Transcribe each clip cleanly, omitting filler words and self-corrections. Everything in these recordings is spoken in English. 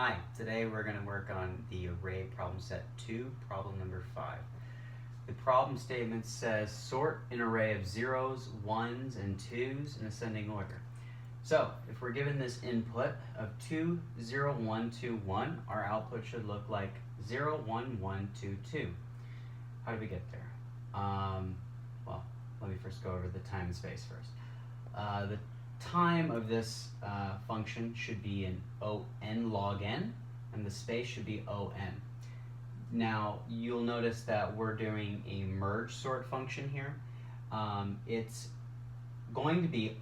Hi, today we're going to work on the array problem set 2, problem number 5. The problem statement says sort an array of zeros, ones, and twos in ascending order. So, if we're given this input of 2, 0, 1, 2, 1, our output should look like 0, 1, 1, 2, 2. How do we get there? Well, let me first go over the time and space first. The time of this function should be in O(n) log n, and the space should be O(n). Now, you'll notice that we're doing a merge sort function here. It's going to be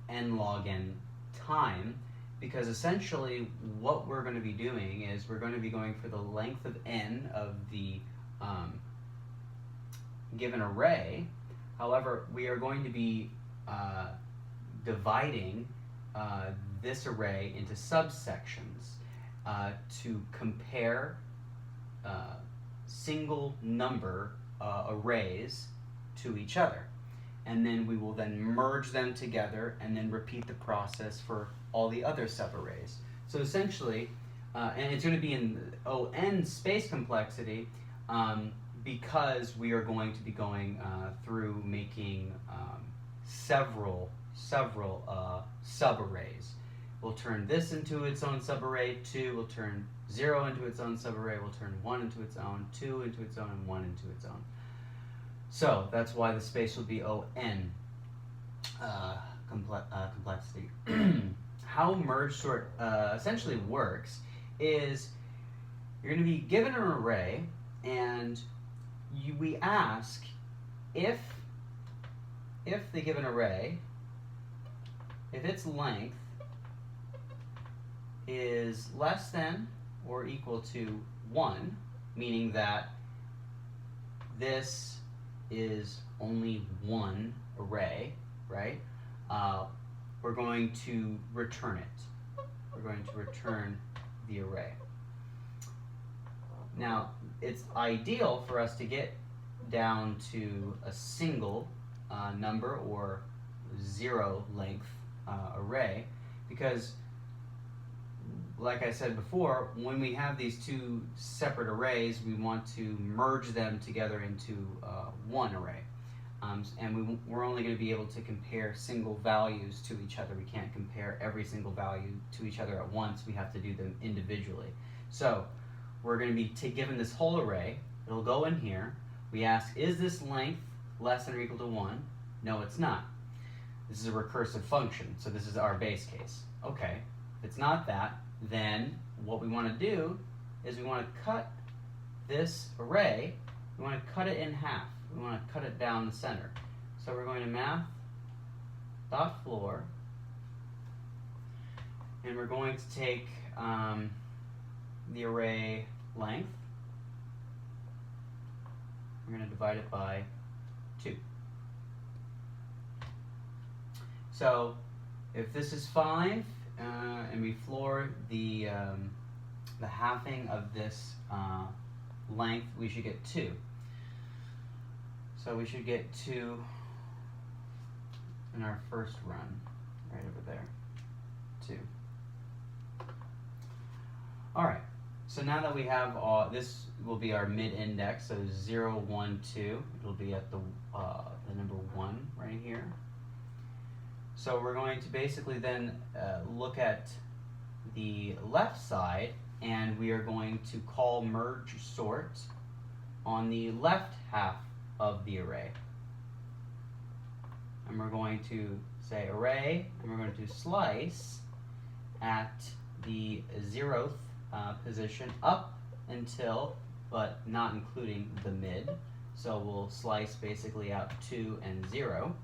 n log n time, because essentially what we're going to be doing is we're going to be going for the length of n of the given array. However, we are going to be dividing this array into subsections to compare single number arrays to each other. And then we will then merge them together and then repeat the process for all the other subarrays. So essentially, and it's going to be in O(n) space complexity because we are going to be going through making several subarrays. We'll turn this into its own subarray, 2, we'll turn 0 into its own subarray, we'll turn 1 into its own, 2 into its own, and 1 into its own. So that's why the space will be O(n) complexity. How merge sort essentially works is you're going to be given an array, and we ask if the given array, if its length is less than or equal to 1, meaning that this is only one array, right? We're going to return it. We're going to return the array. Now, it's ideal for us to get down to a single number or 0 length array, because like I said before, when we have these two separate arrays, we want to merge them together into one array. And we're only going to be able to compare single values to each other. We can't compare every single value to each other at once. We have to do them individually. So we're going to be given this whole array. It'll go in here. We ask, is this length less than or equal to 1? No, it's not. This is a recursive function, so this is our base case. Okay, if it's not that, then what we want to do is we want to cut this array, we want to cut it in half. We want to cut it down the center. So we're going to math.floor, and we're going to take the array length, we're going to divide it by 2. So if this is 5, and we floor the halving of this length, we should get 2. So we should get 2 in our first run, right over there, 2. All right, so now that we have this will be our mid-index, so 0, 1, 2. It'll be at the number 1 right here. So we're going to basically then look at the left side, and we are going to call merge sort on the left half of the array. And we're going to say array, and we're going to slice at the 0th position up until, but not including the mid. So we'll slice basically out 2 and 0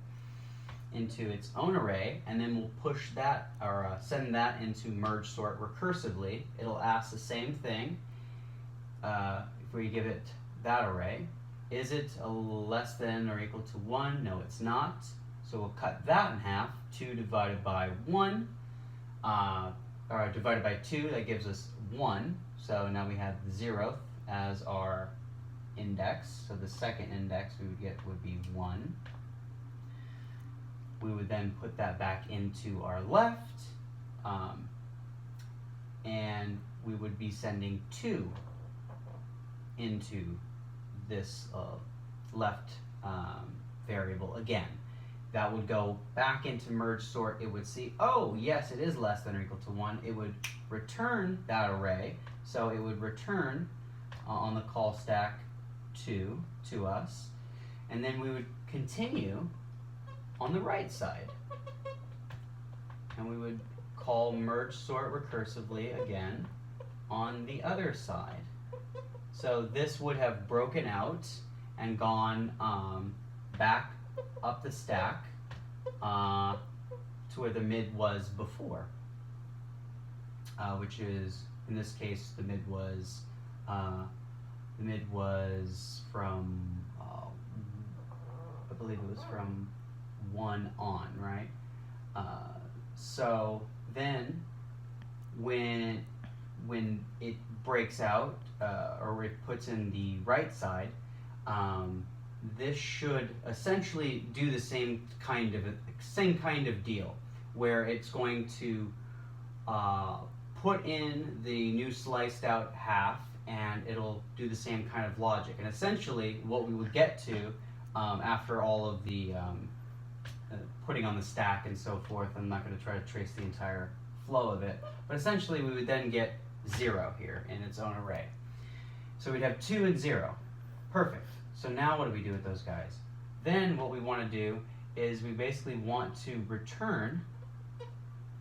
into its own array, and then we'll push that or send that into merge sort recursively. It'll ask the same thing if we give it that array. Is it less than or equal to 1? No, it's not. So we'll cut that in half. 2 divided by 1, or divided by 2, that gives us 1. So now we have the 0th as our index. So the second index we would get would be 1. We would then put that back into our left, and would be sending 2 into this left variable again. That would go back into merge sort. It would see, oh, yes, it is less than or equal to 1. It would return that array. So it would return on the call stack 2 to us. And then we would continue on the right side. And we would call merge sort recursively again on the other side. So this would have broken out and gone back up the stack to where the mid was before, which is, in this case, the mid was from I believe it was from 1 on, right? So then when it breaks out or it puts in the right side, this should essentially do the same kind of deal, where it's going to put in the new sliced out half, and it'll do the same kind of logic. And essentially, what we would get to after all of the putting on the stack and so forth, I'm not going to try to trace the entire flow of it, but essentially we would then get 0 here in its own array. So we'd have 2 and 0. Perfect. So now what do we do with those guys? Then what we want to do is we basically want to return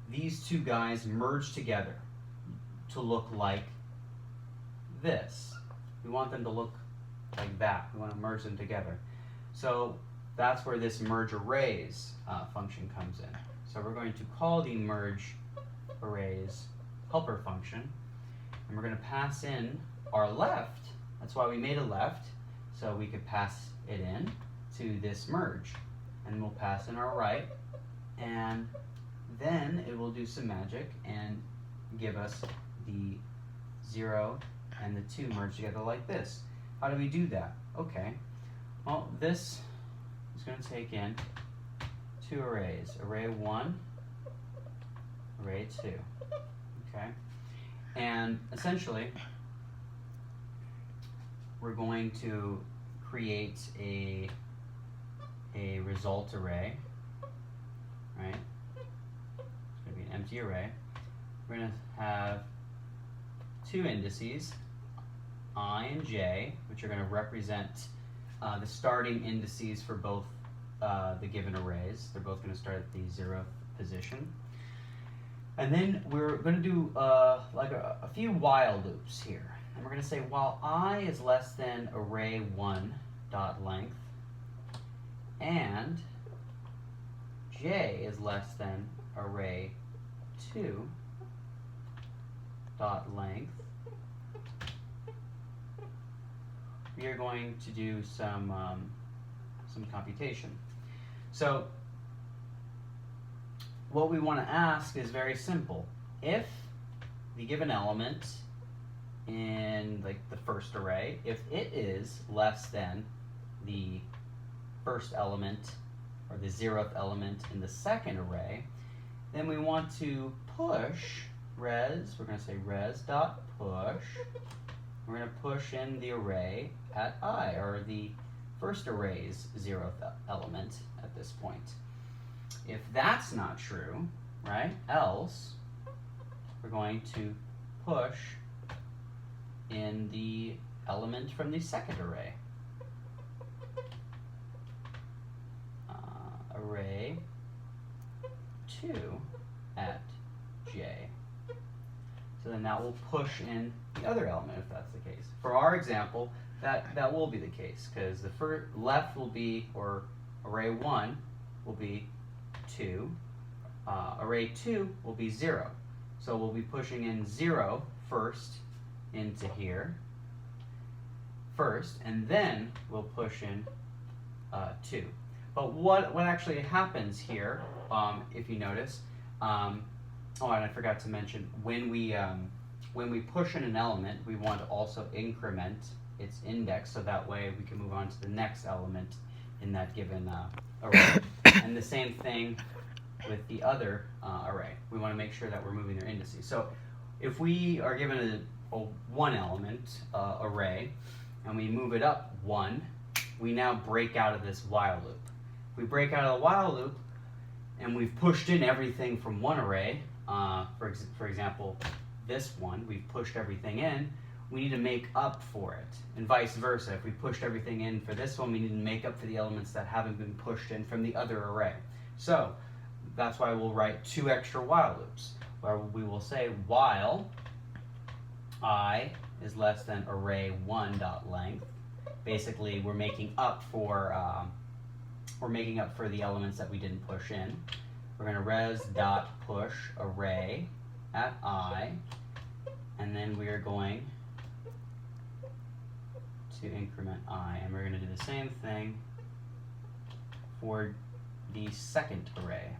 these 2 guys merged together to look like this. We want them to look like that. We want to merge them together. So that's where this merge arrays function comes in. So we're going to call the merge arrays helper function, and we're going to pass in our left. That's why we made a left, so we could pass it in to this merge. And we'll pass in our right, and then it will do some magic and give us the 0 and the 2 merged together like this. How do we do that? Okay, well, this is going to take in 2 arrays, array 1, array 2, okay? And essentially, we're going to create a result array, right? It's going to be an empty array. We're going to have 2 indices, I and j, which are going to represent the starting indices for both the given arrays. They're both going to start at the 0th position. And then we're going to do like a few while loops here. And we're going to say while I is less than array 1 dot length and j is less than array 2 dot length, we are going to do some computation. So what we want to ask is very simple. If the given element in like the first array, if it is less than the first element or the 0th element in the second array, then we want to push res, we're going to say res dot push. We're going to push in the array at I, or the first array's 0th element at this point. If that's not true, right, else we're going to push in the element from the second array. Array 2 at j. So then that will push in the other element if that's the case. For our example, that will be the case, because the first left will be, or array 1 will be 2. Array 2 will be 0. So we'll be pushing in 0 first into here first, and then we'll push in 2. But what actually happens here, if you notice, oh, and I forgot to mention, when we push in an element, we want to also increment its index, so that way we can move on to the next element in that given array. And the same thing with the other array. We want to make sure that we're moving their indices. So if we are given a one element array and we move it up one, we now break out of this while loop. If we break out of the while loop and we've pushed in everything from one array, for example, this one, we've pushed everything in, we need to make up for it. And vice versa, if we pushed everything in for this one, we need to make up for the elements that haven't been pushed in from the other array. So that's why we'll write 2 extra while loops, where we will say while I is less than array1.length. Basically, we're making up for the elements that we didn't push in. We're going to res.push array at I, and then we are going to increment I, and we're going to do the same thing for the second array.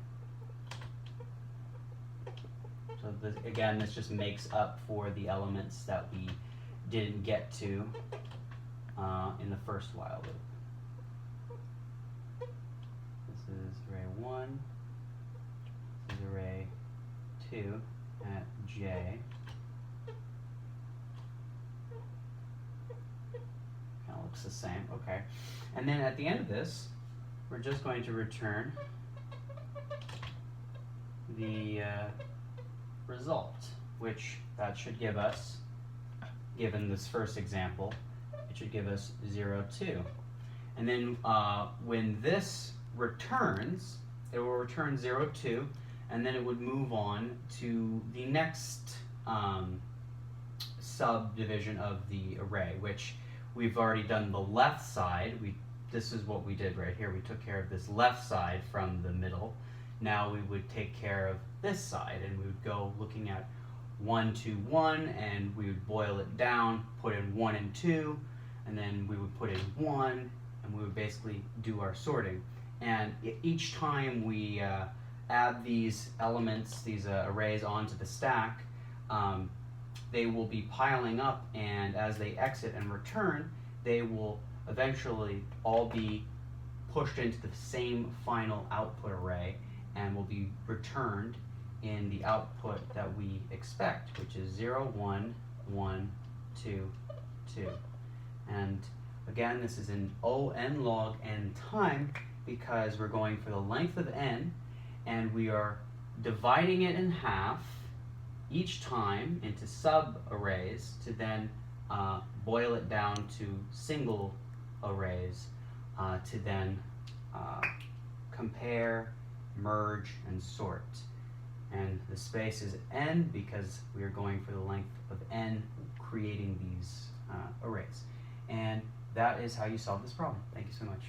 So again, this just makes up for the elements that we didn't get to in the first while loop. This is array 1, this is array 2 at j. Kind of looks the same, okay. And then at the end of this, we're just going to return the result, which that should give us, given this first example, it should give us 0, 2. And then when this returns, it will return 0, 2, and then it would move on to the next subdivision of the array, which we've already done the left side. This is what we did right here. We took care of this left side from the middle. Now we would take care of this side, and we would go looking at 1, 2, 1, and we would boil it down, put in 1 and 2, and then we would put in 1, and we would basically do our sorting. And each time we add these elements, these arrays onto the stack, they will be piling up, and as they exit and return, they will eventually all be pushed into the same final output array and will be returned in the output that we expect, which is 0, 1, 1, 2, 2. And again, this is in O(n) log n time because we're going for the length of n, and we are dividing it in half each time into sub-arrays to then boil it down to single arrays to then compare, merge, and sort. And the space is n because we are going for the length of n creating these arrays. And that is how you solve this problem. Thank you so much.